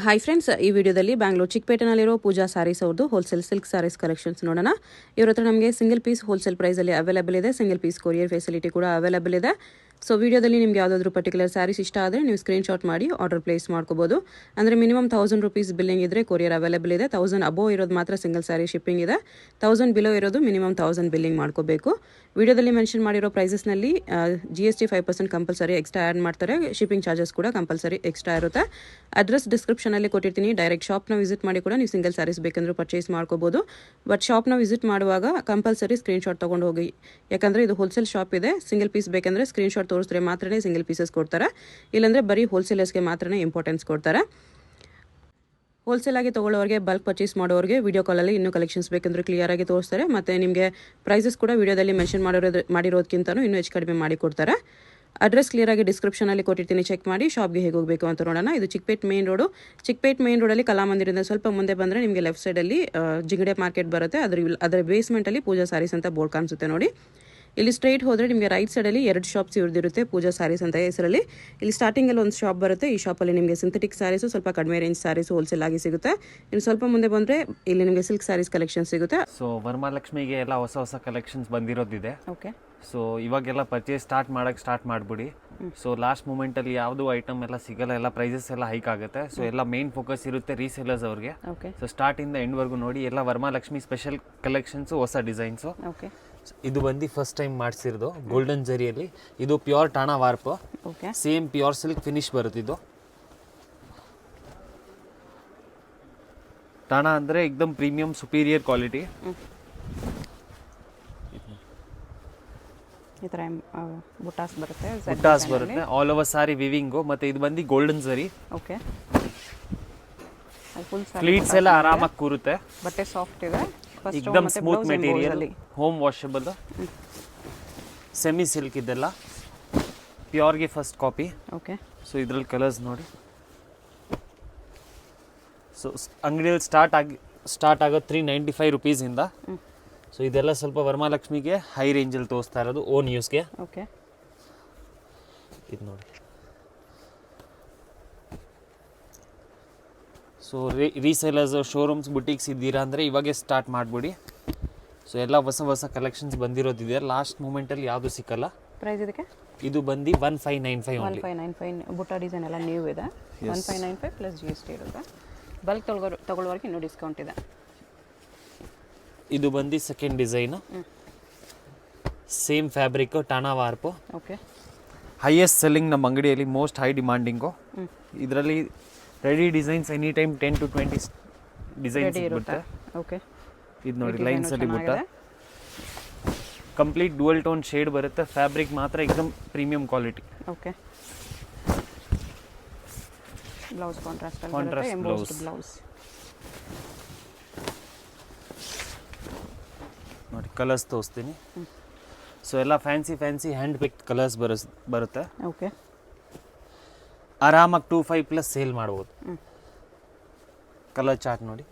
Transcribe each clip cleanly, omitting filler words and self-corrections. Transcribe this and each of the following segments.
Hi friends, ಈ ವಿಡಿಯೋದಲ್ಲಿ ಬ್ಯಾಂಗ್ಳೂರ್ ಚಿಕ್ಕಪೇಟೆನಲ್ಲಿರೋ ಪೂಜಾ ಸ್ಯಾರೀಸ್ ಅವ್ರದ್ದು ಹೋಲ್ಸೇಲ್ ಸಿಲ್ಕ್ ಸ್ಯಾರೀಸ್ ಕಲೆಕ್ಷನ್ಸ್ ನೋಡೋಣ. ಇವ್ರ ಹತ್ರ ನಮಗೆ ಸಿಂಗಲ್ ಪೀಸ್ ಹೋಲ್ಸೇಲ್ ಪ್ರೈಸಲ್ಲಿ ಅವೈಲೇಬಲ್ ಇದೆ. ಸಿಂಗಲ್ ಪೀಸ್ ಕೊರಿಯರ್ ಫೆಸಿಲಿಟಿ ಕೂಡ ಅವೈಲೇಬಲ್ ಇದೆ. ಸೊ ವಿಡಿಯೋದಲ್ಲಿ ನಿಮಗೆ ಯಾವುದಾದ್ರೂ ಪರ್ಟಿಕ್ಯುಲರ್ ಸ್ಯಾರೀಸ್ ಇಷ್ಟ ಆದರೆ ನೀವು ಸ್ಕ್ರೀನ್ಶಾಟ್ ಮಾಡಿ ಆರ್ಡರ್ ಪ್ಲೇಸ್ ಮಾಡ್ಕೋಬೋದು. ಅಂದರೆ ಮಿನಿಮಮ್ 1000 rupees ಬಿಲ್ಲಿಂಗ್ ಇದ್ದರೆ ಕೊರಿಯರ್ ಅವೈಲೇಬಲ್ ಇದೆ. 1000 ಅಬೋವ್ ಇರೋದು ಮಾತ್ರ ಸಿಂಗಲ್ ಸ್ಯಾರಿ ಶಿಪ್ಪಿಂಗ್ ಇದೆ. 1000 ಬಿಲೋ ಇರೋದು ಮಿನಿಮಮ್ 1000 ಬಿಲ್ಲಿಂಗ್ ಮಾಡ್ಕೋಬೇಕು. ವಿಡಿಯೋದಲ್ಲಿ ಮೆನ್ಷನ್ ಮಾಡಿರೋ ಪ್ರೈಸಸ್ನಲ್ಲಿ GST 5% ಕಂಪಲ್ಸರಿ ಎಕ್ಸ್ಟ್ರಾ ಆ್ಯಡ್ ಮಾಡ್ತಾರೆ. ಶಿಪ್ಪಿಂಗ್ ಚಾರ್ಜಸ್ ಕೂಡ ಕಂಪಲ್ಸರಿ ಎಕ್ಸ್ಟ್ರಾ ಇರುತ್ತೆ. ಅಡ್ರೆಸ್ ಡಿಸ್ಕ್ರಿಪ್ಷನಲ್ಲಿ ಕೊಟ್ಟಿರ್ತೀನಿ. ಡೈರೆಕ್ಟ್ ಶಾಪ್ನ ವಿಸಿಟ್ ಮಾಡಿ ಕೂಡ ನೀವು ಸಿಂಗಲ್ ಸ್ಯಾರೀಸ್ ಬೇಕಂದ್ರೂ ಪರ್ಚೇಸ್ ಮಾಡ್ಕೋಬೋದು. ಬಟ್ ಶಾಪ್ನ ವಿಸಿಟ್ ಮಾಡುವಾಗ ಕಂಪಲ್ಸರಿ ಸ್ಕ್ರೀನ್ಶಾಟ್ ತೊಗೊಂಡು ಹೋಗಿ, ಯಾಕಂದರೆ ಇದು ಹೋಲ್ಸೇಲ್ ಶಾಪ್ ಇದೆ. ಸಿಂಗಲ್ ಪೀಸ್ ಬೇಕಂದರೆ ಸ್ಕ್ರೀನ್ಶಾಟ್ ತೋರಿಸಿದ್ರೆ ಮಾತ್ರನೇ ಸಿಂಗಲ್ ಪೀಸಸ್ ಕೊಡ್ತಾರೆ. ಇಲ್ಲಾಂದರೆ ಬರೀ ಹೋಲ್ಸೇಲರ್ಸ್ಗೆ ಮಾತ್ರನೇ ಇಂಪಾರ್ಟೆನ್ಸ್ ಕೊಡ್ತಾರೆ. ಹೋಲ್ಸೇಲ್ ಆಗಿ ತೊಗೊಳ್ಳೋರಿಗೆ, ಬಲ್ಕ್ ಪರ್ಚೇಸ್ ಮಾಡೋರಿಗೆ ವಿಡಿಯೋ ಕಾಲಲ್ಲಿ ಇನ್ನೂ ಕಲೆಕ್ಷನ್ಸ್ ಬೇಕಂದ್ರೆ ಕ್ಲಿಯರ್ ಆಗಿ ತೋರಿಸ್ತಾರೆ. ಮತ್ತು ನಿಮಗೆ ಪ್ರೈಸಸ್ ಕೂಡ ವಿಡಿಯೋದಲ್ಲಿ ಮೆನ್ಷನ್ ಮಾಡಿರೋದಕ್ಕಿಂತಲೂ ಇನ್ನೂ ಹೆಚ್ಚು ಕಡಿಮೆ ಮಾಡಿ ಕೊಡ್ತಾರೆ. ಅಡ್ರೆಸ್ ಕ್ಲಿಯರ್ ಆಗಿ ಡಿಸ್ಕ್ರಿಪ್ಷನಲ್ಲಿ ಕೊಟ್ಟಿರ್ತೀನಿ, ಚೆಕ್ ಮಾಡಿ. ಶಾಪ್ಗೆ ಹೇಗೆ ಹೋಗಬೇಕು ಅಂತ ನೋಡೋಣ. ಇದು Chickpet main road. Chickpet main ರೋಡಲ್ಲಿ ಕಲಾಮಂದಿರದಿಂದ ಸ್ವಲ್ಪ ಮುಂದೆ ಬಂದರೆ ನಿಮಗೆ ಲೆಫ್ಟ್ ಸೈಡಲ್ಲಿ ಜಿಂಗಡೆ ಮಾರ್ಕೆಟ್ ಬರುತ್ತೆ. ಅದರ ಬೇಸ್ಮೆಂಟಲ್ಲಿ ಪೂಜಾ ಸ್ಯಾರೀಸ್ ಅಂತ ಬೋರ್ಡ್ ಕಾಣಿಸುತ್ತೆ ನೋಡಿ. ಇಲ್ಲಿ ಸ್ಟ್ರೈಟ್ ಹೋದರೆ ನಿಮಗೆ ರೈಟ್ ಸೈಡಲ್ಲಿ 2 ಶಾಪ್ಸ್ ಇವ್ರದಿರುತ್ತೆ, ಪೂಜಾ ಸ್ಯಾರೀಸ್ ಅಂತ ಹೆಸರಲ್ಲಿ. ಇಲ್ಲಿ ಸ್ಟಾರ್ಟಿಂಗಲ್ಲಿ ಒಂದು ಶಾಪ್ ಬರುತ್ತೆ. ಈ ಶಾಪಲ್ಲಿ ನಿಮಗೆ ಸಿಂಥೆಟಿಕ್ ಸ್ಯಾರೀಸು, ಸ್ವಲ್ಪ ಕಡಿಮೆ ರೇಂಜ್ ಸ್ಯಾರೀಸು ಹೋಲ್ಸೇಲ್ ಆಗಿ ಸಿಗುತ್ತೆ. ಇನ್ನು ಸ್ವಲ್ಪ ಮುಂದೆ ಬಂದರೆ ಇಲ್ಲಿ ನಿಮಗೆ ಸಿಲ್ಕ್ ಸ್ಯಾರೀಸ್ ಕಲೆಕ್ಷನ್ ಸಿಗುತ್ತೆ. ಸೊ ವರಮಹಾಲಕ್ಷ್ಮಿಗೆ ಎಲ್ಲ ಹೊಸ ಕಲೆಕ್ಷನ್ಸ್ ಬಂದಿರೋದಿದೆ. ಓಕೆ. ಸೊ ಇವಾಗೆಲ್ಲ ಪರ್ಚೇಸ್ ಸ್ಟಾರ್ಟ್ ಮಾಡಿಬಿಡಿ. ಸೊ ಲಾಸ್ಟ್ ಮೂಮೆಂಟಲ್ಲಿ ಯಾವುದು ಐಟಮ್ ಎಲ್ಲ ಸಿಗಲ್ಲ, ಎಲ್ಲ ಪ್ರೈಸಸ್ ಎಲ್ಲ ಹೈಕ್ ಆಗುತ್ತೆ. ಸೊ ಎಲ್ಲ ಮೇನ್ ಫೋಕಸ್ ಇರುತ್ತೆ ರೀಸೇಲರ್ಸ್ ಅವ್ರಿಗೆ. ಸೊ ಸ್ಟಾರ್ಟಿಂದ ಎಂಡ್ವರೆಗೂ ನೋಡಿ, ಎಲ್ಲ ವರಮಹಾಲಕ್ಷ್ಮಿ ಸ್ಪೆಷಲ್ ಕಲೆಕ್ಷನ್ಸು, ಹೊಸ ಡಿಸೈನ್ಸು. ಓಕೆ. ಇದು ಬಂದು ಫಸ್ಟ್ ಟೈಮ್ ಮಾಡಿಸಿರೋದು ಗೋಲ್ಡನ್ ಜರಿಯಲ್ಲಿ. ಇದು ಪ್ಯೂರ್ ಟಾಣಾ warp, same pure silk finish ಬರುತ್ತೆ. ಇದು ಟಾಣಾ ಅಂದರೆ ಎಕ್ದಮ್ ಪ್ರೀಮಿಯಂ ಸುಪೀರಿಯರ್ ಕ್ವಾಲಿಟಿ. ಈ ಥರ ಬುಟಾಸ್ ಬರುತ್ತೆ, ಆಲ್ ಓವರ್ ಸಾರಿ ವಿವಿಂಗು. ಮತ್ತು ಇದು ಬಂದು ಗೋಲ್ಡನ್ ಜರಿ. ಓಕೆ. ಫ್ಲೀಟ್ಸ್ ಎಲ್ಲ ಆರಾಮಾಗಿ ಕೂರುತ್ತೆ. ಬಟ್ಟೆ ಸಾಫ್ಟ್ ಇದೆ, ಎಕ್ದಮ್ smooth material, home washable, semi silk. ಇದೆಲ್ಲ ಪ್ಯೂರ್ಗೆ ಫಸ್ಟ್ ಕಾಪಿ. ಓಕೆ. ಸೊ ಇದ್ರಲ್ಲಿ ಕಲರ್ಸ್ ನೋಡಿ. ಸೊ ಅಂಗಡಿಯಲ್ಲಿ ಸ್ಟಾರ್ಟ್ ಆಗೋದು 395 rupees-ಇಂದ. ಸೊ ಇದೆಲ್ಲ ಸ್ವಲ್ಪ ವರಮಹಾಲಕ್ಷ್ಮಿಗೆ ಹೈ ರೇಂಜಲ್ಲಿ ತೋರಿಸ್ತಾ ಇರೋದು, ಓನ್ ಯೂಸ್ಗೆ. ಓಕೆ. ಇದು ನೋಡಿ. ಸೊ ರೀಸೇಲರ್ಸ್, ಶೋರೂಮ್ಸ್, ಬುಟೀಕ್ಸ್ ಇದ್ದೀರಾ ಅಂದರೆ ಇವಾಗೆ ಸ್ಟಾರ್ಟ್ ಮಾಡಿಬಿಡಿ. ಸೊ ಎಲ್ಲ ಹೊಸ ಕಲೆಕ್ಷನ್ಸ್ ಬಂದಿರೋದಿದೆ. ಲಾಸ್ಟ್ ಮೂಮೆಂಟಲ್ಲಿ ಯಾವುದು ಸಿಕ್ಕಲ್ಲ. ಪ್ರೈಸ್ ಇದಕ್ಕೆ ಇದು ಬಂದು 1595 ಓನ್ಲಿ. 1595 ಬುಟ್ಟ ಡಿಸೈನ್ ಎಲ್ಲ ನ್ಯೂ ಇದೆ. 1595 ಪ್ಲಸ್ GST ಇರುತ್ತೆ. ಬಲ್ಕ್ ತಗೊಳ್ಳೋರಿಗೆ ಇನ್ನೂ ಡಿಸ್ಕೌಂಟ್ ಇದೆ. ಇದು ಬಂದು ಸೆಕೆಂಡ್ ಡಿಸೈನು, ಸೇಮ್ ಫ್ಯಾಬ್ರಿಕ್ಕು, ಟಾಣಾ ವಾರ್ಪು. ಓಕೆ. ಹೈಯೆಸ್ಟ್ ಸೆಲ್ಲಿಂಗ್ ನಮ್ಮ ಅಂಗಡಿಯಲ್ಲಿ, ಮೋಸ್ಟ್ ಹೈ ಡಿಮಾಂಡಿಂಗು. ಇದರಲ್ಲಿ ready designs any time 10 to 20 designs ಇರುತ್ತೆ. ಓಕೆ. ಇದು ನೋಡಿ, ಲೈನ್ಸ್ ಅಲ್ಲಿ ಬುಟ್ಟ, ಕಂಪ್ಲೀಟ್ ಡುವಲ್ ಟೋನ್ ಶೇಡ್ ಬರುತ್ತೆ. ಫ್ಯಾಬ್ರಿಕ್ ಮಾತ್ರ ಎಕ್ದಮ್ premium quality. Okay. Blouse contrast blouse ನೋಡಿ. ಕಲರ್ಸ್ ತೋರಿಸ್ತೀನಿ. ಸೊ ಎಲ್ಲ ಫ್ಯಾನ್ಸಿ ಹ್ಯಾಂಡ್ ಪಿಕ್ಡ್ ಕಲರ್ಸ್ ಬರುತ್ತೆ. ಓಕೆ. ಆರಾಮಾಗಿ 25+ ಸೇಲ್ ಮಾಡ್ಬೋದು. ಕಲರ್ ಚಾರ್ಟ್ ನೋಡಿ.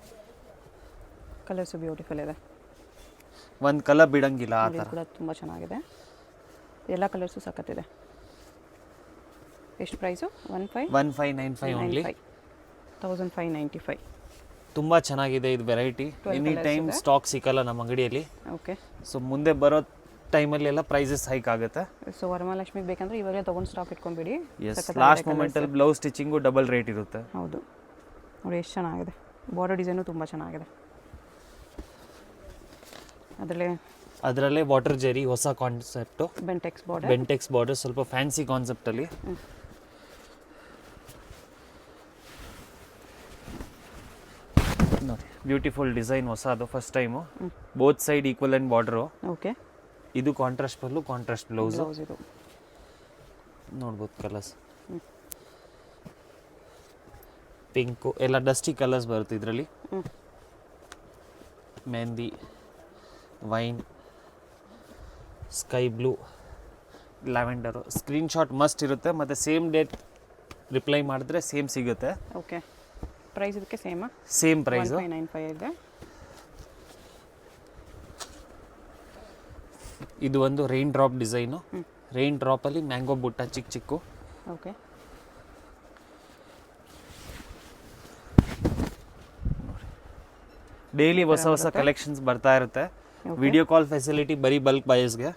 ಕಲರ್ಸು ಬ್ಯೂಟಿಫುಲ್ ಇದೆ, ಒಂದು ಕಲರ್ ಬಿಡಂಗಿಲ್ಲ ಆ ಥರ. ಕೂಡ ತುಂಬ ಚೆನ್ನಾಗಿದೆ. ಎಲ್ಲ ಕಲರ್ಸು ಸಖತ್ತಿದೆ. ಎಷ್ಟು ಪ್ರೈಸು? 1595 ಓನ್ಲಿ. 1595. ತುಂಬ ಚೆನ್ನಾಗಿದೆ ಇದು ವೆರೈಟಿ. ಎನಿ ಟೈಮ್ ಸ್ಟಾಕ್ ಸಿಕ್ಕಲ್ಲ ನಮ್ಮ ಅಂಗಡಿಯಲ್ಲಿ. ಓಕೆ. ಸೊ ಮುಂದೆ ಬರೋ ಟೈಮಲ್ಲಿ ಎಲ್ಲ ಪ್ರೈಸಸ್ ಹೈಕ್ ಆಗುತ್ತೆ. ಸೊ ವರಮಹಾಲಕ್ಷ್ಮಿಗೆ ಬೇಕಂದ್ರೆ ಇವಾಗಲೇ ತೊಗೊಂಡು ಸ್ಟಾಕ್ ಇಟ್ಕೊಂಡ್ಬಿಡಿ. ಲಾಸ್ಟ್ ಮೂಮೆಂಟಲ್ಲಿ ಬ್ಲೌಸ್ ಸ್ಟಿಚಿಂಗು ಡಬಲ್ ರೇಟ್ ಇರುತ್ತೆ. ಹೌದು ನೋಡಿ, ಎಷ್ಟು ಚೆನ್ನಾಗಿದೆ. ಬಾರ್ಡರ್ ಡಿಸೈನು ತುಂಬ ಚೆನ್ನಾಗಿದೆ. ಅದರಲ್ಲೇ ವಾಟರ್ ಜೆರಿ, ಹೊಸ ಕಾನ್ಸೆಪ್ಟು. ಬೆಂಟೆಕ್ಸ್ ಬಾರ್ಡರ್ ಸ್ವಲ್ಪ ಫ್ಯಾನ್ಸಿ ಕಾನ್ಸೆಪ್ಟಲ್ಲಿ. ನೋಡಿ, ಬ್ಯೂಟಿಫುಲ್ ಡಿಸೈನ್, ಹೊಸದು, first time. Both side equal and border. Okay. ಇದು ಕಾಂಟ್ರಾಸ್ಟ್ ಪಲ್ಲು, ಕಾಂಟ್ರಾಸ್ಟ್ ಬ್ಲೌಸು. ನೋಡ್ಬೋದು ಕಲರ್ಸ್. ಪಿಂಕು ಎಲ್ಲ ಡಸ್ಟಿ ಕಲರ್ಸ್ ಬರುತ್ತೆ ಇದರಲ್ಲಿ. Mehndi, wine, sky blue, lavender. Screenshot must ಇರುತ್ತೆ. ಮತ್ತು ಸೇಮ್ ಡೇಟ್ ರಿಪ್ಲೈ ಮಾಡಿದ್ರೆ ಸೇಮ್ ಸಿಗುತ್ತೆ. ಓಕೆ. ಪ್ರೈಸ್ ಇದಕ್ಕೆ ಸೇಮ್ ಪ್ರೈಸು. 1595 ಇದೆ. ಇದು ಒಂದು ರೈನ್ ಡ್ರಾಪ್ ಡಿಸೈನು. ರೈನ್ ಡ್ರಾಪಲ್ಲಿ ಮ್ಯಾಂಗೋ ಬುಟ್ಟ ಚಿಕ್ಕ. ಓಕೆ. ಡೈಲಿ ಹೊಸ ಹೊಸ ಕಲೆಕ್ಷನ್ಸ್ ಬರ್ತಾ ಇರುತ್ತೆ. ವಿಡಿಯೋ ಕಾಲ್ ಫೆಸಿಲಿಟಿ ಬರೀ ಬಲ್ಕ್ ಬಯರ್ಸ್ಗೆ.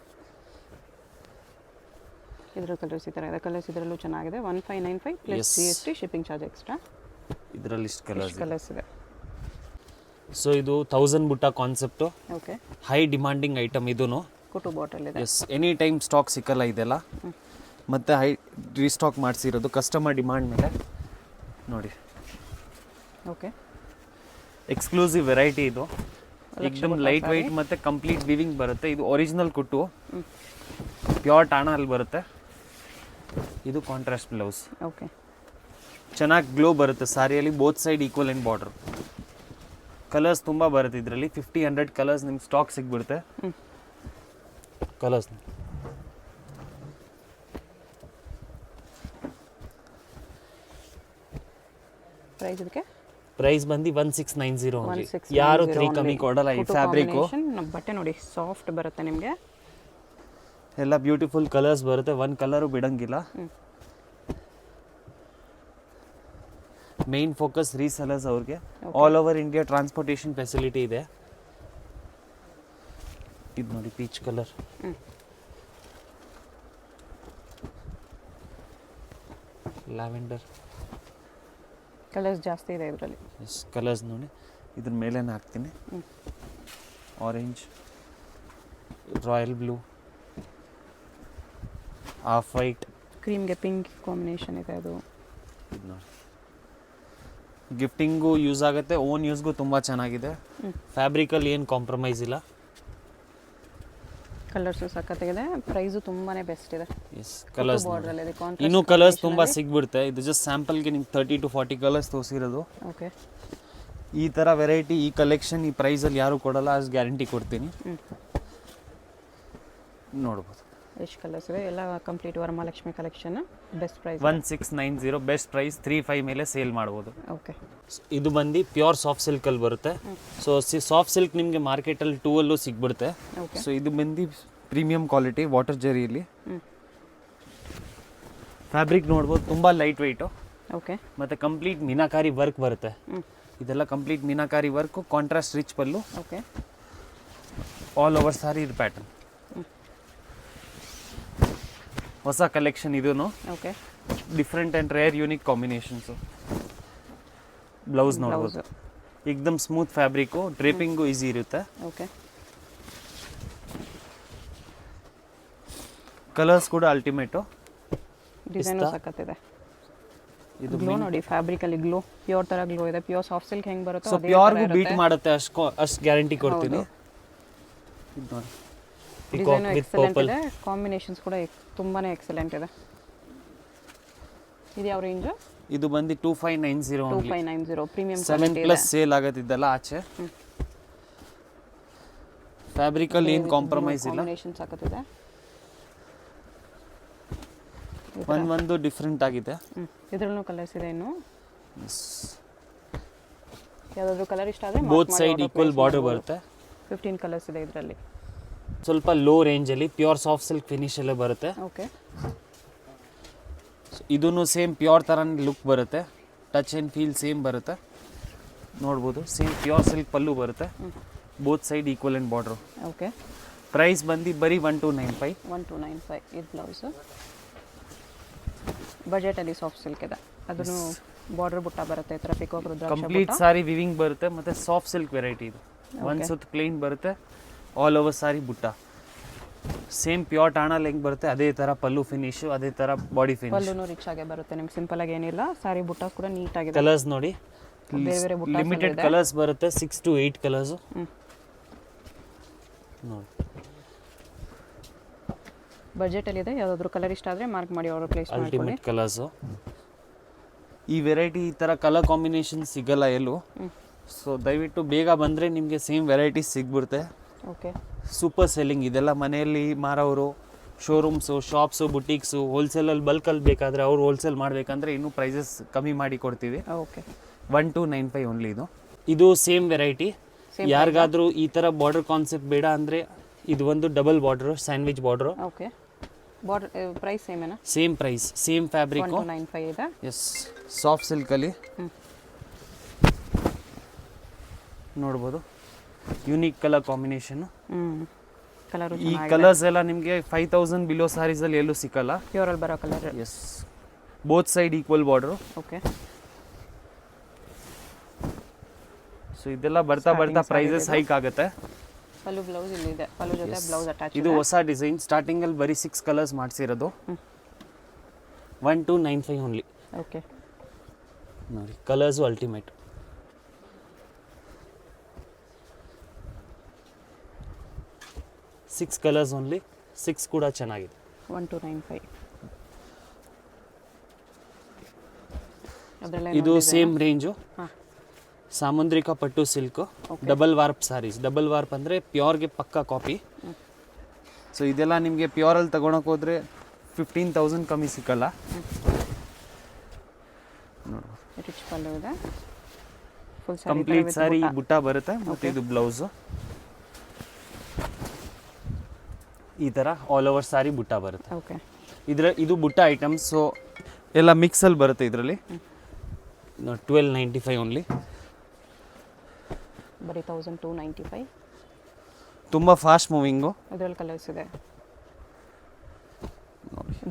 ಇದರ ಕಲರ್ಸ್ ಈ ಥರ ಇದೆ. ಕಲರ್ಸ್ ಇದರಲ್ಲೂ ಚೆನ್ನಾಗಿದೆ. 1595 plus GST shipping charge extra. ಇದರಲ್ಲಿ ಇಷ್ಟು ಕಲರ್ಸ್ ಇದೆ. ಸೊ ಇದು 1000 ಬುಟ್ಟ concept. Okay, high demanding item ಇದೂ. ಕುಟು ಬಾಟಲ್ ಇದೆ. ಎಸ್, ಎನಿ ಟೈಮ್ ಸ್ಟಾಕ್ ಸಿಕ್ಕಲ್ಲ ಇದೆಲ್ಲ. ಮತ್ತು ಹೈ ರೀಸ್ಟಾಕ್ ಮಾಡಿಸಿರೋದು ಕಸ್ಟಮರ್ ಡಿಮಾಂಡ್ ಮೇಲೆ. ನೋಡಿ, ಓಕೆ, ಎಕ್ಸ್ಕ್ಲೂಸಿವ್ ವೆರೈಟಿ ಇದು. ಏಕ್ದಮ್ ಲೈಟ್ ವೆಯ್ಟ್ ಮತ್ತು ಕಂಪ್ಲೀಟ್ ವಿವಿಂಗ್ ಬರುತ್ತೆ. ಇದು ಒರಿಜಿನಲ್ ಕುಟ್ಟು, ಪ್ಯೂರ್ ಟಾಣ ಅಲ್ಲಿ ಬರುತ್ತೆ. ಇದು ಕಾಂಟ್ರಾಸ್ಟ್ ಬ್ಲೌಸ್. ಓಕೆ, ಚೆನ್ನಾಗಿ ಗ್ಲೋ ಬರುತ್ತೆ ಸಾರಿಯಲ್ಲಿ. Both side equal and border. Colours ತುಂಬ ಬರುತ್ತೆ ಇದರಲ್ಲಿ. 50-100 ಕಲರ್ಸ್ ನಿಮ್ಗೆ ಸ್ಟಾಕ್ ಸಿಗ್ಬಿಡುತ್ತೆ. ಕಲರ್ಸ್ ಪ್ರೈಸ್ ಇದಕ್ಕೆ ಪ್ರೈಸ್ ಬಂದು 1690. ಯಾರು 3 ಕಮ್ಮಿ ಕೊಡಲ್ಲ. ಈ ಫ್ಯಾಬ್ರಿಕ್ಕು ಬಟ್ಟೆ ನೋಡಿ ಸಾಫ್ಟ್ ಬರುತ್ತೆ ನಿಮಗೆ. ಎಲ್ಲ ಬ್ಯೂಟಿಫುಲ್ ಕಲರ್ಸ್ ಬರುತ್ತೆ. ಒಂದು ಕಲರು ಬಿಡಂಗಿಲ್ಲ. ಮೇನ್ ಫೋಕಸ್ ರೀಸೆಲರ್ಸ್ ಅವ್ರಿಗೆ. All over India transportation facility ಇದೆ. ಇದು ನೋಡಿ ಪೀಚ್ ಕಲರ್. ಲ್ಯಾವೆಂಡರ್ ಕಲರ್ಸ್ ಜಾಸ್ತಿ ಇದೆ ಇದರಲ್ಲಿ. ಎಸ್, ಕಲರ್ಸ್ ನೋಡಿ. ಇದ್ರ ಮೇಲೇನೆ ಹಾಕ್ತೀನಿ. Orange, royal blue, off white, ಕ್ರೀಮ್ಗೆ ಪಿಂಕ್ ಕಾಂಬಿನೇಷನ್ ಇದೆ. ಅದು ಇದು ನೋಡಿ, ಗಿಫ್ಟಿಂಗು ಯೂಸ್ ಆಗುತ್ತೆ, ಓನ್ ಯೂಸ್ಗೂ ತುಂಬ ಚೆನ್ನಾಗಿದೆ. ಫ್ಯಾಬ್ರಿಕಲ್ಲಿ ಏನು ಕಾಂಪ್ರಮೈಸ್ ಇಲ್ಲ. ಕಲರ್ಸು ಸಖತ್ತಾಗಿದೆ. ಪ್ರೈಸು ತುಂಬಾ ಬೆಸ್ಟ್ ಇದೆ. ಎಸ್, ಕಲರ್ಸ್ ಬಾರ್ಡ್ರಲ್ಲಿ ಇದೆ. ಇನ್ನೂ ಕಲರ್ಸ್ ತುಂಬ ಸಿಗ್ಬಿಡುತ್ತೆ. ಇದು ಜಸ್ಟ್ ಸ್ಯಾಂಪಲ್ಗೆ ನಿಮ್ಗೆ 30 to 40 ಕಲರ್ಸ್ ತೋರಿಸಿರೋದು. ಓಕೆ, ಈ ಥರ ವೆರೈಟಿ, ಈ ಕಲೆಕ್ಷನ್ ಈ ಪ್ರೈಸಲ್ಲಿ ಯಾರೂ ಕೊಡಲ್ಲ, ಅಷ್ಟು ಗ್ಯಾರಂಟಿ ಕೊಡ್ತೀನಿ. ನೋಡ್ಬೋದು ಎಷ್ಟು ಕಲರ್ಸ್ ಇದೆ. ಎಲ್ಲ complete Varamahalakshmi collection. Best price 1690. Best price 35 ಮೇಲೆ ಸೇಲ್ ಮಾಡ್ಬೋದು. ಓಕೆ, ಇದು ಬಂದು ಪ್ಯೂರ್ ಸಾಫ್ಟ್ ಸಿಲ್ಕಲ್ಲಿ ಬರುತ್ತೆ. ಸೊ ಸಾಫ್ಟ್ ಸಿಲ್ಕ್ ನಿಮಗೆ ಮಾರ್ಕೆಟಲ್ಲಿ 2ಅಲ್ಲೂ ಸಿಗ್ಬಿಡುತ್ತೆ. ಸೊ ಇದು ಬಂದು ಪ್ರೀಮಿಯಂ ಕ್ವಾಲಿಟಿ ವಾಟರ್ ಜರಿಯಲ್ಲಿ. ಫ್ಯಾಬ್ರಿಕ್ ನೋಡ್ಬೋದು, ತುಂಬ ಲೈಟ್ ವೆಯ್ಟು. ಓಕೆ, ಮತ್ತು ಕಂಪ್ಲೀಟ್ ಮೀನಾಕಾರಿ ವರ್ಕ್ ಬರುತ್ತೆ. ಇದೆಲ್ಲ complete meenakari work, contrast rich pallu. Okay, all over sari ಇದು ಪ್ಯಾಟರ್ನ್. ಹೊಸ ಕಲೆಕ್ಷನ್ ಇದೂ. Okay, different and rare unique combinations. Blouse ನೋಡ್ಬೋದು, ಏಕ್ದಮ್ ಸ್ಮೂತ್ ಫ್ಯಾಬ್ರಿಕ್ಕು. ಡ್ರೇಪಿಂಗು ಈಸಿ ಇರುತ್ತೆ. ಓಕೆ, ಕಲರ್ಸ್ ಕೂಡ ಅಲ್ಟಿಮೇಟು. ಡಿಸೈನು ಸಖತ್ತಿದೆ. ಇದು ಗ್ಲೋ ನೋಡಿ, ಫ್ಯಾಬ್ರಿಕಲ್ಲಿ ಗ್ಲೋ, ಪ್ಯೂರ್ ಥರ ಗ್ಲೋ ಇದೆ. ಪ್ಯೂರ್ ಸಾಫ್ಟ್ ಸಿಲ್ಕ್ ಹೆಂಗೆ ಬರುತ್ತೋ ಸೊ ಪ್ಯೂರ್ಗೂ ಬೀಟ್ ಮಾಡುತ್ತೆ, ಅಷ್ಟು ಗ್ಯಾರಂಟಿ ಕೊಡ್ತೀನಿ. ಇದು ನೋಡಿ, ಡಿಸೈನು ಎಕ್ಸಲೆಂಟ್ ಇದೆ. ಕಾಂಬಿನೇಷನ್ಸ್ ಕೂಡ ತುಂಬಾ ಎಕ್ಸಲೆಂಟ್ ಇದೆ. ಇದು ಯಾವ ರೇಂಜು? ಇದು ಬಂದು 2590. 2590 ಪ್ರೀಮಿಯಂ 7+ ಸೇಲ್ ಆಗುತ್ತಿದ್ದಲ್ಲ ಆಚೆ. ಫ್ಯಾಬ್ರಿಕಲ್ಲಿ ಏನು ಕಾಂಪ್ರಮೈಸ್ ಇಲ್ಲ. ಕಾಂಬಿನೇಷನ್ ಸಾಕತ್ತಿದೆ. ಒಂದು ಡಿಫ್ರೆಂಟ್ ಆಗಿದೆ. ಇದರಲ್ಲೂ ಕಲರ್ಸ್ ಇದೆ. ಇನ್ನು ಯಾವುದಾದ್ರೂ ಕಲರ್ ಇಷ್ಟ ಆದರೆ ಬೋತ್ ಸೈಡ್ ಈಕ್ವಲ್ ಬಾರ್ಡರ್ ಬರುತ್ತೆ. 15 ಕಲರ್ಸ್ ಇದೆ ಇದರಲ್ಲಿ. ಸ್ವಲ್ಪ ಲೋ ರೇಂಜಲ್ಲಿ ಪ್ಯೂರ್ ಸಾಫ್ಟ್ ಸಿಲ್ಕ್ ಫಿನಿಶಲ್ಲೇ ಬರುತ್ತೆ. ಓಕೆ, ಇದೂ ಸೇಮ್ ಪ್ಯೂರ್ ಥರನೇ ಲುಕ್ ಬರುತ್ತೆ. ಟಚ್ ಆ್ಯಂಡ್ ಫೀಲ್ ಸೇಮ್ ಬರುತ್ತೆ. ನೋಡ್ಬೋದು, ಸೇಮ್ ಪ್ಯೂರ್ ಸಿಲ್ಕ್ ಪಲ್ಲು ಬರುತ್ತೆ. Both side equal and border. Okay, price ಬಂದು ಬರೀ 1295. 1295 ಇದು ಬ್ಲೌಸು. ಬಜೆಟಲ್ಲಿ ಸಾಫ್ಟ್ ಸಿಲ್ಕ್ ಇದೆ. ಅದನ್ನು ಬಾರ್ಡರ್ ಬುಟ್ಟ ಬರುತ್ತೆ. ಈ ಥರ ಪಿಕಾಕ್ ರುದ್ರಾಕ್ಷ ಕಂಪ್ಲೀಟ್ ಸಾರಿ ವಿವಿಂಗ್ ಬರುತ್ತೆ. ಮತ್ತು ಸಾಫ್ಟ್ ಸಿಲ್ಕ್ ವೆರೈಟಿ ಇದು. ಒಂದು ಸುತ್ತ ಪ್ಲೇನ್ ಬರುತ್ತೆ. ಆಲ್ ಓವರ್ ಸಾರಿ ಬುಟ್ಟ. ಸೇಮ್ ಪ್ಯೂರ್ ಟಾಣಲ್ಲಿ ಹೆಂಗೆ ಬರುತ್ತೆ ಅದೇ ಥರ ಪಲ್ಲು ಫಿನಿಶು, ಅದೇ ಥರ ಬಾಡಿ ಫಿನಿಶ್. ಪಲ್ಲುನು ರಿಚ್ ಆಗೇ ಬರುತ್ತೆ ನಿಮ್ಗೆ. ಸಿಂಪಲ್ ಆಗಿ ಏನಿಲ್ಲ. ಸಾರಿ ಬುಟ್ಟ ಕೂಡ ನೀಟಾಗಿದೆ. ಕಲರ್ಸ್ ನೋಡಿ, ಬೇರೆ ಬೇರೆ ಬುಟ್ಟ ಲಿಮಿಟೆಡ್ ಕಲರ್ಸ್ ಬರುತ್ತೆ. 6 to 8 ಕಲರ್ಸು. ನೋಡಿ, ಬಜೆಟಲ್ಲಿ ಇದೆ. ಯಾವುದಾದ್ರೂ ಕಲರ್ ಇಷ್ಟ ಆದರೆ ಮಾರ್ಕ್ ಮಾಡಿ ಆರ್ಡರ್ ಪ್ಲೇಸ್ ಮಾಡ್ಕೊಳ್ಳಿ. Ultimate colours. ಈ ವೆರೈಟಿ ಈ ಥರ ಕಲರ್ ಕಾಂಬಿನೇಷನ್ ಸಿಗಲ್ಲ ಎಲ್ಲೂ. ಸೊ ದಯವಿಟ್ಟು ಬೇಗ ಬಂದರೆ ನಿಮಗೆ ಸೇಮ್ ವೆರೈಟೀಸ್ ಸಿಗ್ಬಿಡುತ್ತೆ. ಓಕೆ, ಸೂಪರ್ ಸೆಲ್ಲಿಂಗ್ ಇದೆಲ್ಲ. ಮನೆಯಲ್ಲಿ ಮಾರೋರು, ಶೋರೂಮ್ಸು, ಶಾಪ್ಸು, ಬುಟೀಕ್ಸು, ಹೋಲ್ಸೇಲಲ್ಲಿ ಬಲ್ಕಲ್ಲಿ ಬೇಕಾದರೆ ಅವ್ರು ಹೋಲ್ಸೇಲ್ ಮಾಡಬೇಕಂದ್ರೆ ಇನ್ನೂ ಪ್ರೈಸಸ್ ಕಮ್ಮಿ ಮಾಡಿ ಕೊಡ್ತೀವಿ. ಓಕೆ, 1295 ಓನ್ಲಿ ಇದು. ಇದು ಸೇಮ್ ವೆರೈಟಿ. ಯಾರಿಗಾದರೂ ಈ ಥರ ಬಾರ್ಡರ್ ಕಾನ್ಸೆಪ್ಟ್ ಬೇಡ ಅಂದರೆ ಇದು ಒಂದು double border, sandwich border. Okay, border price ಸೇಮೇನಾ? Same price, same fabric. 1295 ಇದೆ. ಎಸ್, ಸಾಫ್ಟ್ ಸಿಲ್ಕಲ್ಲಿ. ನೋಡ್ಬೋದು, ಯೂನಿಕ್ ಕಲರ್ ಕಾಂಬಿನೇಷನ್. ಕಲರು ಈ ಕಲರ್ಸ್ ಎಲ್ಲ ನಿಮಗೆ 5000 ಬಿಲೋ ಸ್ಯಾರೀಸಲ್ಲಿ ಎಲ್ಲೂ ಸಿಕ್ಕಲ್ಲ. ಪ್ಯೂರಲ್ಲಿ ಬರೋ colour. Yes, both side equal border. Okay. So ಇದೆಲ್ಲ ಬರ್ತಾ ಬರ್ತಾ ಪ್ರೈಸಸ್ ಹೈಕ್ ಆಗುತ್ತೆ. ಪಲ್ಲು ಬ್ಲೌಸ್ ಇಲ್ಲಿದೆ, ಪಲ್ಲು ಜೊತೆ ಬ್ಲೌಸ್ ಅಟ್ಯಾಚ್. ಇದು ಹೊಸ ಡಿಸೈನ್, ಸ್ಟಾರ್ಟಿಂಗಲ್ಲಿ ಬರೀ 6 ಕಲರ್ಸ್ ಮಾಡಿಸಿರೋದು. 1295 ಓನ್ಲಿ. ಓಕೆ ನೋಡಿ, colours ultimate. Six colours only, 6 ಕೂಡ ಚೆನ್ನಾಗಿದೆ. 1295. ಇದು ಸೇಮ್ ರೇಂಜು. ಸಾಮುದ್ರಿಕ ಪಟ್ಟು silk, double warp saris. Double warp ಅಂದರೆ ಪ್ಯೂರ್ಗೆ ಪಕ್ಕಾ ಕಾಪಿ. ಸೊ ಇದೆಲ್ಲ ನಿಮಗೆ ಪ್ಯೂರಲ್ಲಿ ತಗೊಳಕ್ಕೆ ಹೋದರೆ 15,000 ಕಮ್ಮಿ ಸಿಕ್ಕಲ್ಲ. ನೋಡ್ಬೋದು, ರಿಚ್ ಪಲ್ಲು ಇದೆ, ಫುಲ್ ಕಂಪ್ಲೀಟ್ ಸ್ಯಾರಿ ಬುಟ್ಟ ಬರುತ್ತೆ. ಮತ್ತು ಇದು ಬ್ಲೌಸು ಈ ಥರ ಆಲ್ ಓವರ್ ಸ್ಯಾರಿ ಬುಟ್ಟ ಬರುತ್ತೆ. ಓಕೆ. ಇದು ಬುಟ್ಟ ಐಟಮ್ಸ್, ಸೊ ಎಲ್ಲ ಮಿಕ್ಸಲ್ಲಿ ಬರುತ್ತೆ ಇದರಲ್ಲಿ. 1295 ಓನ್ಲಿ. ಬರೀ 1295. ತುಂಬ ಫಾಸ್ಟ್ ಮೂವಿಂಗು. ಇದರಲ್ಲಿ ಕಲರ್ಸ್ ಇದೆ.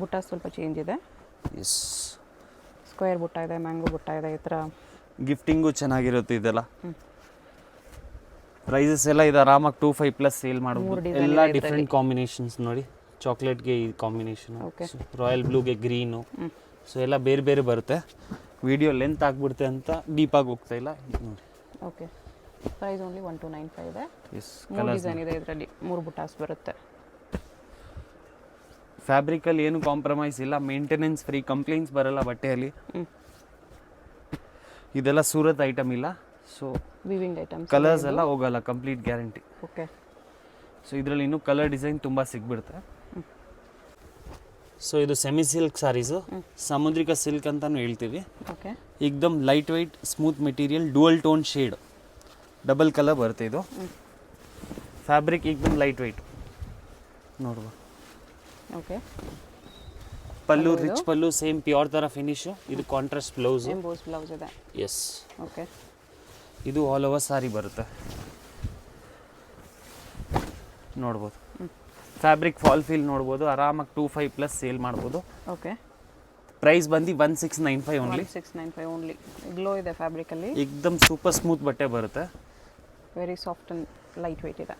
ಬುಟ್ಟ ಸ್ವಲ್ಪ ಚೇಂಜ್ ಇದೆ. ಎಸ್, ಸ್ಕ್ವೇರ್ ಬುಟ್ಟ ಇದೆ, ಮ್ಯಾಂಗೋ ಬುಟ್ಟ ಇದೆ, ಈ ಥರ ಗಿಫ್ಟಿಂಗು ಚೆನ್ನಾಗಿರುತ್ತೆ ಇದೆಲ್ಲ. ಪ್ರೈಸಸ್ ಎಲ್ಲ ಇದು ಆರಾಮಾಗಿ 25+ ಸೇಲ್ ಮಾಡ್ಬೋದು. ಎಲ್ಲ ಡಿಫ್ರೆಂಟ್ ಕಾಂಬಿನೇಷನ್ಸ್ ನೋಡಿ. ಚಾಕ್ಲೇಟ್ಗೆ ಈ ಕಾಂಬಿನೇಷನ್, ರಾಯಲ್ ಬ್ಲೂಗೆ ಗ್ರೀನು, ಸೊ ಎಲ್ಲ ಬೇರೆ ಬೇರೆ ಬರುತ್ತೆ. ವಿಡಿಯೋ ಲೆಂತ್ ಆಗಿಬಿಡುತ್ತೆ ಅಂತ ಡೀಪಾಗಿ ಹೋಗ್ತಾ ಇಲ್ಲ. ನೋಡಿ, ಓಕೆ. ಪ್ರೈಸ್ ಓನ್ಲಿ 1295 ಇದೆ. ಎಸ್, ಮೂರು ಡಿಸೈನ್ ಇದೆ ಇದರಲ್ಲಿ, 3 ಬುಟ್ಟಾಸ್ ಬರುತ್ತೆ. ಫ್ಯಾಬ್ರಿಕಲ್ಲಿ ಏನು ಕಾಂಪ್ರಮೈಸ್ ಇಲ್ಲ, ಮೇಂಟೆನೆನ್ಸ್ ಫ್ರೀ, ಕಂಪ್ಲೇಂಟ್ಸ್ ಬರಲ್ಲ ಬಟ್ಟೆಯಲ್ಲಿ. ಇದೆಲ್ಲ ಸೂರತ್ ಐಟಮ್ ಇಲ್ಲ, ಸೊ ವಿವಿಂಗ್ ಐಟಮ್ಸ್, ಕಲರ್ಸ್ ಎಲ್ಲ ಹೋಗಲ್ಲ, ಕಂಪ್ಲೀಟ್ ಗ್ಯಾರಂಟಿ. ಓಕೆ. ಸೊ ಇದರಲ್ಲಿ ಇನ್ನೂ ಕಲರ್ ಡಿಸೈನ್ ತುಂಬ ಸಿಗ್ಬಿಡುತ್ತೆ. ಸೊ ಇದು semi silk sarees, Samudrika silk ಅಂತಾನು ಹೇಳ್ತೀವಿ. ಓಕೆ. ಏಕ್ದಮ್ light weight smooth material, dual tone shade, double colour ಬರುತ್ತೆ ಇದು. ಫ್ಯಾಬ್ರಿಕ್ ಏಕ್ದಮ್ ಲೈಟ್ ವೆಯ್ಟ್ ನೋಡ್ಬೋದು. Okay. Pallu rich pallu, same pure ಥರ ಫಿನಿಶು. ಇದು ಕಾಂಟ್ರಾಸ್ಟ್ ಬ್ಲೌಸು. ಎಂಬೋಸ್ ಬ್ಲೌಸ್ ಇದೆ. ಎಸ್. ಓಕೆ. ಇದು ಆಲ್ ಓವರ್ ಸಾರಿ ಬರುತ್ತೆ, ನೋಡ್ಬೋದು. ಫ್ಯಾಬ್ರಿಕ್ ಫಾಲ್ ಫೀಲ್ ನೋಡ್ಬೋದು, ಆರಾಮಾಗಿ 25+ ಸೇಲ್ ಮಾಡ್ಬೋದು. ಓಕೆ. ಪ್ರೈಸ್ ಬಂದು 1695 ಓನ್ಲಿ. 1695 ಓನ್ಲಿ. ಗ್ಲೋ ಇದೆ ಫ್ಯಾಬ್ರಿಕಲ್ಲಿ, ಏಕ್ದಮ್ ಸೂಪರ್ ಸ್ಮೂತ್ ಬಟ್ಟೆ ಬರುತ್ತೆ. Very soft and light weight ಇದೆ.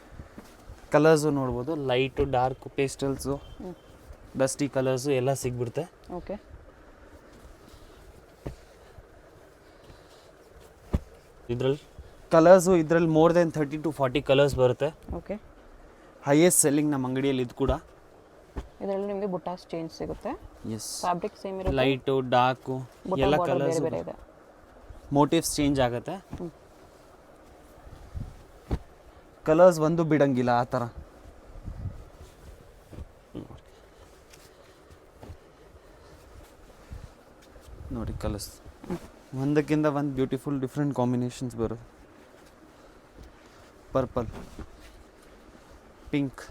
ಕಲರ್ಸು ನೋಡ್ಬೋದು, light, dark, pastels, dusty colours ಎಲ್ಲ ಸಿಗ್ಬಿಡುತ್ತೆ. ಓಕೆ. ಇದ್ರಲ್ಲಿ ಕಲರ್ಸು ಇದರಲ್ಲಿ ಮೋರ್ ದೆನ್ 30 to 40 ಕಲರ್ಸ್ ಬರುತ್ತೆ. ಓಕೆ. ಹೈಯೆಸ್ಟ್ ಸೆಲ್ಲಿಂಗ್ ನಮ್ಮ ಅಂಗಡಿಯಲ್ಲಿ ಇದು ಕೂಡ. ಇದರಲ್ಲಿ ನಿಮಗೆ ಬುಟ್ಟಾಸ್ ಚೇಂಜ್ ಸಿಗುತ್ತೆ. ಎಸ್, ಫ್ಯಾಬ್ರಿಕ್ ಸೇಮ್ ಇರುತ್ತೆ, ಲೈಟು, ಡಾರ್ಕು ಎಲ್ಲ ಕಲರ್ಸ್ ಬೇರೆ ಇದೆ. ಮೋಟಿವ್ಸ್ ಚೇಂಜ್ ಆಗುತ್ತೆ. ಕಲರ್ಸ್ ಒಂದು ಬಿಡಂಗಿಲ್ಲ ಆ ಥರ. ನೋಡಿ ಕಲರ್ಸ್ ಒಂದಕ್ಕಿಂತ ಒಂದು ಬ್ಯೂಟಿಫುಲ್ ಡಿಫ್ರೆಂಟ್ ಕಾಂಬಿನೇಷನ್ಸ್ ಬರುತ್ತೆ. Purple, pink.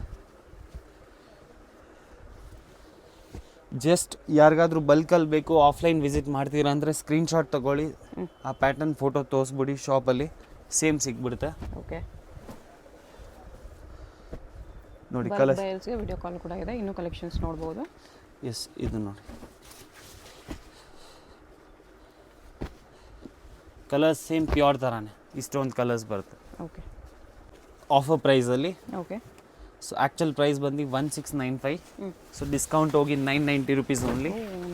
ಜಸ್ಟ್ ಯಾರಿಗಾದ್ರೂ ಬಲ್ಕಲ್ಲಿ ಬೇಕು, ಆಫ್ಲೈನ್ ವಿಸಿಟ್ ಮಾಡ್ತೀರಾ ಅಂದರೆ ಸ್ಕ್ರೀನ್ಶಾಟ್ ತಗೊಳ್ಳಿ, ಆ ಪ್ಯಾಟರ್ನ್ ಫೋಟೋ ತೋರಿಸ್ಬಿಡಿ, ಶಾಪಲ್ಲಿ ಸೇಮ್ ಸಿಗ್ಬಿಡುತ್ತೆ. ಓಕೆ. ನೋಡಿ ಕಲರ್ಸ್, ವಿಡಿಯೋ ಕಾಲ್ ಕೂಡ ಇದೆ, ಇನ್ನೂ ಕಲೆಕ್ಷನ್ಸ್ ನೋಡ್ಬೋದು. ಎಸ್, ಇದು ನೋಡಿ ಕಲರ್ಸ್ ಸೇಮ್ ಪ್ಯೂರ್ ಥರಾನೇ, ಇಷ್ಟೊಂದು ಕಲರ್ಸ್ ಬರುತ್ತೆ. ಓಕೆ. ಆಫರ್ ಪ್ರೈಸಲ್ಲಿ. ಓಕೆ. ಸೊ ಆ್ಯಕ್ಚುಲ್ ಪ್ರೈಸ್ ಬಂದು 1695. ಸೊ ಡಿಸ್ಕೌಂಟ್ ಹೋಗಿ 990 rupees ಓನ್ಲಿ.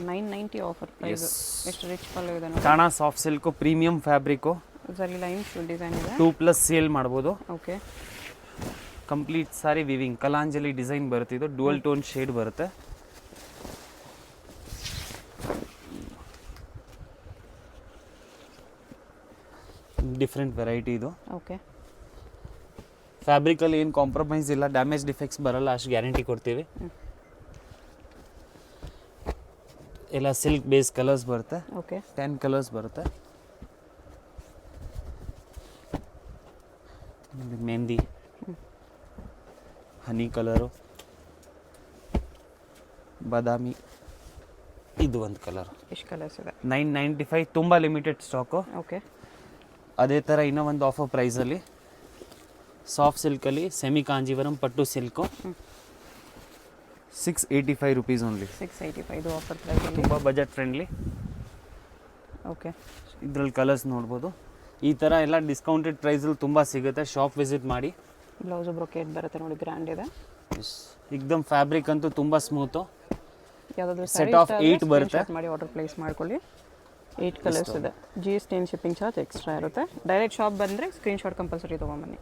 990 offer price. ಎಷ್ಟು ರಿಚ್ ಪಲ್ಲು ಇದೆ ನೋಡಿ. ಕಾಣ ಸಾಫ್ಟ್ ಸಿಲ್ಕು, ಪ್ರೀಮಿಯಂ ಫ್ಯಾಬ್ರಿಕು, ಸರಿ ಲೈನ್ಸ್ ಡಿಸೈನ್ ಇದೆ. 2+ ಸೇಲ್ ಮಾಡ್ಬೋದು. ಓಕೆ. ಕಂಪ್ಲೀಟ್ ಸಾರಿ ವಿವಿಂಗ್ ಕಲಾಂಜಲಿ ಡಿಸೈನ್ ಬರುತ್ತೆ. ಇದು ಡುವಲ್ ಟೋನ್ ಶೇಡ್ ಬರುತ್ತೆ. ಡಿಫ್ರೆಂಟ್ ವೆರೈಟಿ ಇದು. ಓಕೆ. ಫ್ಯಾಬ್ರಿಕಲ್ಲಿ ಏನು ಕಾಂಪ್ರಮೈಸ್ ಇಲ್ಲ, ಡ್ಯಾಮೇಜ್ ಡಿಫೆಕ್ಟ್ಸ್ ಬರಲ್ಲ, ಅಷ್ಟು ಗ್ಯಾರಂಟಿ ಕೊಡ್ತೀವಿ. ಎಲ್ಲ ಸಿಲ್ಕ್ ಬೇಸ್ ಕಲರ್ಸ್ ಬರುತ್ತೆ. ಓಕೆ. 10 ಕಲರ್ಸ್ ಬರುತ್ತೆ. ಮೆಹಂದಿ, ಹನಿ ಕಲರು, ಬಾದಾಮಿ, ಇದು ಒಂದು ಕಲರ್. ಎಷ್ಟು ಕಲರ್ಸ್ ಇದೆ? 995, ತುಂಬ ಲಿಮಿಟೆಡ್ ಸ್ಟಾಕು. ಓಕೆ. ಅದೇ ಥರ ಇನ್ನೂ ಒಂದು ಆಫರ್ ಪ್ರೈಸಲ್ಲಿ ಸಾಫ್ಟ್ ಸಿಲ್ಕಲ್ಲಿ ಸೆಮಿ ಕಾಂಜೀವರಂ ಪಟ್ಟು ಸಿಲ್ಕು 685 rupees ಓನ್ಲಿ. 685 ಇದು ಆಫರ್ ಪ್ರೈಸ್. ತುಂಬ ಬಜೆಟ್ ಫ್ರೆಂಡ್ಲಿ. ಓಕೆ, ಇದರಲ್ಲಿ ಕಲರ್ಸ್ ನೋಡ್ಬೋದು. ಈ ಥರ ಎಲ್ಲ ಡಿಸ್ಕೌಂಟೆಡ್ ಪ್ರೈಸಲ್ಲಿ ತುಂಬ ಸಿಗುತ್ತೆ, ಶಾಪ್ ವಿಸಿಟ್ ಮಾಡಿ. ಬ್ಲೌಸು ಬ್ರೊಕೇಟ್ ಬರುತ್ತೆ ನೋಡಿ, ಗ್ರ್ಯಾಂಡ್ ಇದೆ. ಏಕ್ದಮ್ ಫ್ಯಾಬ್ರಿಕ್ ಅಂತೂ ತುಂಬ ಸ್ಮೂತು. ಯಾವುದಾದ್ರೂ ಸೆಟ್ ಆಫ್ 8 ಬರುತ್ತೆ. ಮಾಡಿ ಆರ್ಡರ್ ಪ್ಲೇಸ್ ಮಾಡ್ಕೊಳ್ಳಿ. 8 ಕಲರ್ಸ್ ಇದೆ. GST ಶಿಪ್ಪಿಂಗ್ ಚಾರ್ಜ್ ಎಕ್ಸ್ಟ್ರಾ ಇರುತ್ತೆ. ಡೈರೆಕ್ಟ್ ಶಾಪ್ ಬಂದರೆ ಸ್ಕ್ರೀನ್ಶಾಟ್ ಕಂಪಲ್ಸರಿ ತೊಗೊಂಬನ್ನಿ.